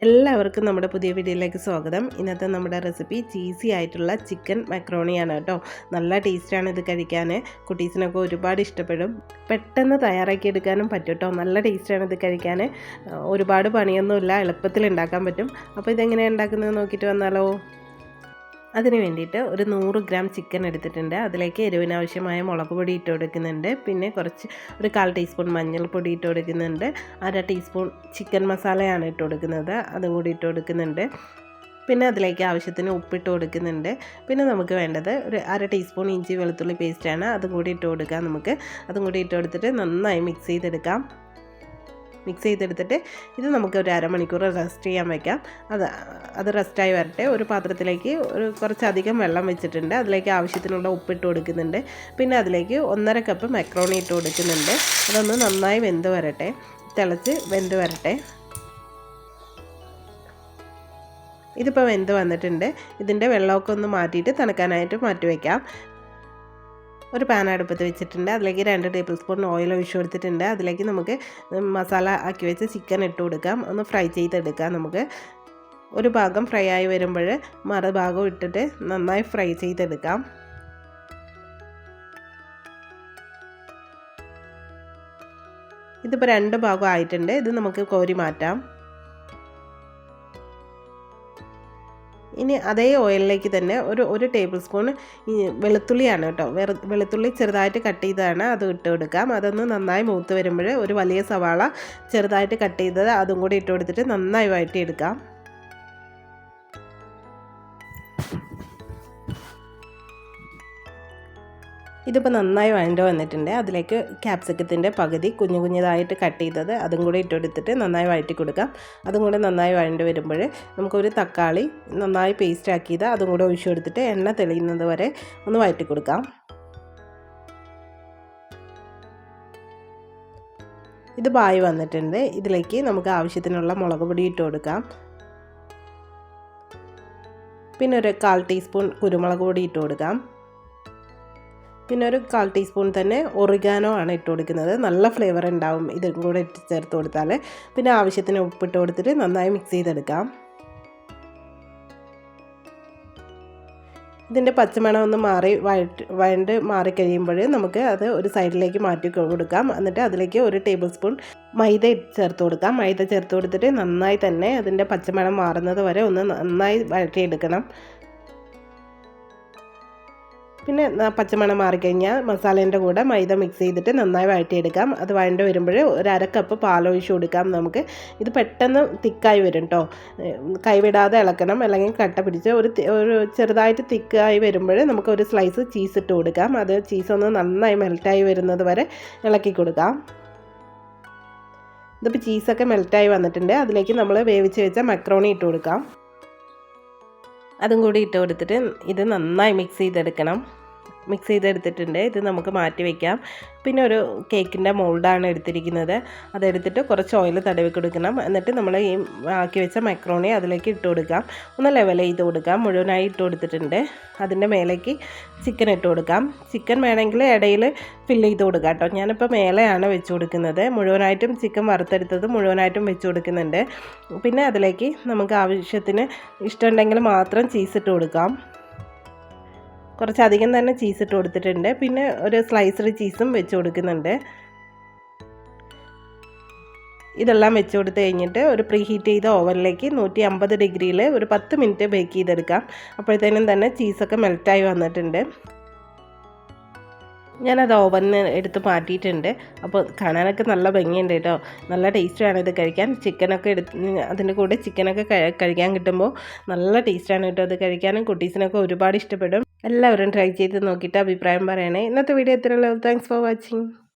എല്ലാവർക്കും നമ്മുടെ പുതിയ വീഡിയോയിലേക്ക് സ്വാഗതം. ഇന്നത്തെ നമ്മുടെ റെസിപ്പി ചീസി ആയിട്ടുള്ള ചിക്കൻ മക്രോണിയാണ് കേട്ടോ. നല്ല ടേസ്റ്റാണ് ഇത് കഴിക്കാൻ. കുട്ടീസിനൊക്കെ ഒരുപാട് ഇഷ്ടപ്പെടും. പെട്ടെന്ന് തയ്യാറാക്കി എടുക്കാനും പറ്റും കേട്ടോ. നല്ല ടേസ്റ്റാണ് ഇത് കഴിക്കാൻ. ഒരുപാട് പണിയൊന്നുമില്ല, എളുപ്പത്തിൽ ഉണ്ടാക്കാൻ പറ്റും. അപ്പോൾ ഇതെങ്ങനെയാണ് ഉണ്ടാക്കുന്നത് നോക്കിയിട്ട് വന്നാലോ. അതിന് വേണ്ടിയിട്ട് ഒരു 100 ഗ്രാം ചിക്കൻ എടുത്തിട്ടുണ്ട്. അതിലേക്ക് എരിവിനാവശ്യമായ മുളക് പൊടി ഇട്ട് കൊടുക്കുന്നുണ്ട്. പിന്നെ ഒരു 1/4 ടീസ്പൂൺ മഞ്ഞൾപ്പൊടി ഇട്ട് കൊടുക്കുന്നുണ്ട്. 1/2 ടീസ്പൂൺ ചിക്കൻ മസാലയാണ് ഇട്ട് കൊടുക്കുന്നത്, അതും കൂടി ഇട്ട് കൊടുക്കുന്നുണ്ട്. പിന്നെ അതിലേക്ക് ആവശ്യത്തിന് ഉപ്പിട്ട് കൊടുക്കുന്നുണ്ട്. പിന്നെ നമുക്ക് വേണ്ടത് ഒരു 1/2 ടീസ്പൂൺ ഇഞ്ചി വെളുത്തുള്ളി പേസ്റ്റാണ്, അതും കൂടി ഇട്ട് കൊടുക്കാം. അതും കൂടി ഇട്ട് കൊടുത്തിട്ട് നന്നായി മിക്സ് ചെയ്തെടുത്തിട്ട് ഇത് നമുക്ക് ഒരു അരമണിക്കൂർ റെസ്റ്റ് ചെയ്യാൻ വയ്ക്കാം. അത് റെസ്റ്റായി വരട്ടെ. ഒരു പാത്രത്തിലേക്ക് കുറച്ചധികം വെള്ളം വെച്ചിട്ടുണ്ട്. അതിലേക്ക് ആവശ്യത്തിനുള്ള ഉപ്പിട്ട് കൊടുക്കുന്നുണ്ട്. പിന്നെ അതിലേക്ക് 1/2 കപ്പ് മക്രോണി ഇട്ട് കൊടുക്കുന്നുണ്ട്. അതൊന്ന് നന്നായി തിളച്ച് വെന്ത് വരട്ടെ. ഇതിപ്പോൾ വെന്ത് വന്നിട്ടുണ്ട്. ഇതിൻ്റെ വെള്ളമൊക്കെ ഒന്ന് മാറ്റിയിട്ട് തണുക്കാനായിട്ട് മാറ്റി വയ്ക്കാം. ഒരു പാൻ അടുപ്പത്ത് വെച്ചിട്ടുണ്ട്. അതിലേക്ക് 2 ടേബിൾ സ്പൂൺ ഓയിൽ ഒഴിച്ച് കൊടുത്തിട്ടുണ്ട്. അതിലേക്ക് നമുക്ക് മസാല ആക്കി വെച്ച് ചിക്കൻ ഇട്ട് കൊടുക്കാം. ഒന്ന് ഫ്രൈ ചെയ്തെടുക്കാം. നമുക്ക് ഒരു ഭാഗം ഫ്രൈ ആയി വരുമ്പോൾ മറുഭാഗം ഇട്ടിട്ട് നന്നായി ഫ്രൈ ചെയ്തെടുക്കാം. ഇതിപ്പോൾ 2 ഭാഗം ആയിട്ടുണ്ട്. ഇത് നമുക്ക് കോരി മാറ്റാം. ഇനി അതേ ഓയിലിലേക്ക് തന്നെ ഒരു ടേബിൾ സ്പൂൺ വെളുത്തുള്ളിയാണ് കേട്ടോ. വെളുത്തുള്ളി ചെറുതായിട്ട് കട്ട് ചെയ്തതാണ്, അത് ഇട്ട് കൊടുക്കാം. അതൊന്ന് നന്നായി മൂത്ത് വരുമ്പോൾ ഒരു വലിയ സവാള ചെറുതായിട്ട് കട്ട് ചെയ്തത് അതും കൂടി ഇട്ട് കൊടുത്തിട്ട് നന്നായി വഴറ്റിയെടുക്കാം. ഇതിപ്പോൾ നന്നായി വഴണ്ട് വന്നിട്ടുണ്ട്. അതിലേക്ക് ക്യാപ്സിക്കത്തിൻ്റെ പകുതി കുഞ്ഞതായിട്ട് കട്ട് ചെയ്തത് അതും കൂടി ഇട്ട് കൊടുത്തിട്ട് നന്നായി വഴറ്റി കൊടുക്കാം. അതും കൂടി നന്നായി വഴണ്ട് വരുമ്പോൾ നമുക്കൊരു തക്കാളി നന്നായി പേസ്റ്റ് ആക്കിയത് അതും കൂടി ഒഴിച്ചു കൊടുത്തിട്ട് എണ്ണ തെളിയുന്നത് വരെ ഒന്ന് വഴറ്റി കൊടുക്കാം. ഇത് ബായി വന്നിട്ടുണ്ട്. ഇതിലേക്ക് നമുക്ക് ആവശ്യത്തിനുള്ള മുളക് പൊടി ഇട്ട് കൊടുക്കാം. പിന്നെ ഒരു 1/4 ടീസ്പൂൺ കുരുമുളക് പൊടി ഇട്ട് കൊടുക്കാം. പിന്നെ ഒരു 1/4 ടീസ്പൂൺ തന്നെ ഒറിഗാനോ ആണ് ഇട്ട് കൊടുക്കുന്നത്. നല്ല ഫ്ലേവർ ഉണ്ടാവും ഇതും കൂടെ ചേർത്ത് കൊടുത്താൽ. പിന്നെ ആവശ്യത്തിന് ഉപ്പിട്ട് കൊടുത്തിട്ട് നന്നായി മിക്സ് ചെയ്തെടുക്കാം. ഇതിൻ്റെ പച്ചമണം ഒന്ന് വഴണ്ട് മാറിക്കഴിയുമ്പോൾ നമുക്ക് അത് ഒരു സൈഡിലേക്ക് മാറ്റി കൊടുക്കാം. എന്നിട്ട് അതിലേക്ക് 1 ടേബിൾ സ്പൂൺ മൈദ ചേർത്ത് കൊടുക്കാം. മൈദ ചേർത്ത് കൊടുത്തിട്ട് നന്നായി തന്നെ അതിൻ്റെ പച്ചമണം മാറുന്നത് വരെ ഒന്ന് നന്നായി വഴറ്റിയെടുക്കണം. പിന്നെ പച്ചമണം മാറിക്കഴിഞ്ഞാൽ മസാലേൻ്റെ കൂടെ മൈദ മിക്സ് ചെയ്തിട്ട് നന്നായി വഴറ്റിയെടുക്കാം. അത് വഴണ്ട് വരുമ്പോൾ ഒരു 1/2 കപ്പ് പാലൊഴിച്ച് കൊടുക്കാം. നമുക്ക് ഇത് പെട്ടെന്ന് തിക്കായി വരും കേട്ടോ. കൈവിടാതെ ഇളക്കണം, അല്ലെങ്കിൽ കട്ട പിടിച്ച് ഒരു ചെറുതായിട്ട് തിക്കായി വരുമ്പോൾ നമുക്ക് ഒരു സ്ലൈസ് ചീസ് ഇട്ട് കൊടുക്കാം. അത് ചീസൊന്ന് നന്നായി മെൽറ്റായി വരുന്നത് വരെ ഇളക്കി കൊടുക്കാം. ഇതിപ്പോൾ ചീസൊക്കെ മെൽറ്റായി വന്നിട്ടുണ്ട്. അതിലേക്ക് നമ്മൾ വേവിച്ച് വെച്ച മക്രോണി ഇട്ട് കൊടുക്കാം. അതും കൂടി ഇട്ട് കൊടുത്തിട്ട് ഇത് നന്നായി മിക്സ് ചെയ്തെടുത്തിട്ടുണ്ട്. ഇത് നമുക്ക് മാറ്റി വയ്ക്കാം. പിന്നെ ഒരു കേക്കിൻ്റെ മോൾഡാണ് എടുത്തിരിക്കുന്നത്. അതെടുത്തിട്ട് കുറച്ച് ഓയിൽ തടവി കൊടുക്കണം. എന്നിട്ട് നമ്മൾ ഈ ആക്കി വെച്ച മക്രോണി അതിലേക്ക് ഇട്ട് കൊടുക്കാം. ഒന്ന് ലെവൽ ചെയ്ത് കൊടുക്കാം. മുഴുവനായി ഇട്ട് കൊടുത്തിട്ടുണ്ട്. അതിൻ്റെ മേലേക്ക് ചിക്കൻ ഇട്ട് കൊടുക്കാം. ചിക്കൻ വേണമെങ്കിൽ ഇടയിൽ ഫില്ല് ചെയ്ത് കൊടുക്കാം കേട്ടോ. ഞാനിപ്പോൾ മേലെയാണ് വെച്ച് കൊടുക്കുന്നത്. മുഴുവനായിട്ടും ചിക്കൻ വറുത്തെടുത്തത് മുഴുവനായിട്ടും വെച്ച് കൊടുക്കുന്നുണ്ട്. പിന്നെ അതിലേക്ക് നമുക്ക് ആവശ്യത്തിന് ഇഷ്ടമുണ്ടെങ്കിൽ മാത്രം ചീസ് ഇട്ട് കൊടുക്കാം. കുറച്ചധികം തന്നെ ചീസ് ഇട്ട് കൊടുത്തിട്ടുണ്ട്. പിന്നെ ഒരു സ്ലൈസ്ഡ് ചീസും വെച്ച് കൊടുക്കുന്നുണ്ട്. ഇതെല്ലാം വെച്ച് കൊടുത്ത് കഴിഞ്ഞിട്ട് ഒരു പ്രീ ഹീറ്റ് ചെയ്ത ഓവനിലേക്ക് 150 ഡിഗ്രിയിൽ ഒരു 10 മിനിറ്റ് ബേക്ക് ചെയ്തെടുക്കാം. അപ്പോഴത്തേനും തന്നെ ചീസൊക്കെ മെൽറ്റായി വന്നിട്ടുണ്ട്. ഞാനത് ഓവനിൽ എടുത്ത് മാറ്റിയിട്ടുണ്ട്. അപ്പോൾ കാണാനൊക്കെ നല്ല ഭംഗിയുണ്ട് കേട്ടോ. നല്ല ടേസ്റ്റാണ് ഇത് കഴിക്കാൻ. അതിൻ്റെ കൂടെ ചിക്കനൊക്കെ കഴിക്കാൻ കിട്ടുമ്പോൾ നല്ല ടേസ്റ്റാണ് കേട്ടോ അത് കഴിക്കാനും. കുട്ടീസിനൊക്കെ ഒരുപാട് ഇഷ്ടപ്പെടും. എല്ലാവരും ട്രൈ ചെയ്ത് നോക്കിയിട്ട് അഭിപ്രായം പറയണേ. ഇന്നത്തെ വീഡിയോ ഇത്രയുള്ളൂ. Thanks for watching.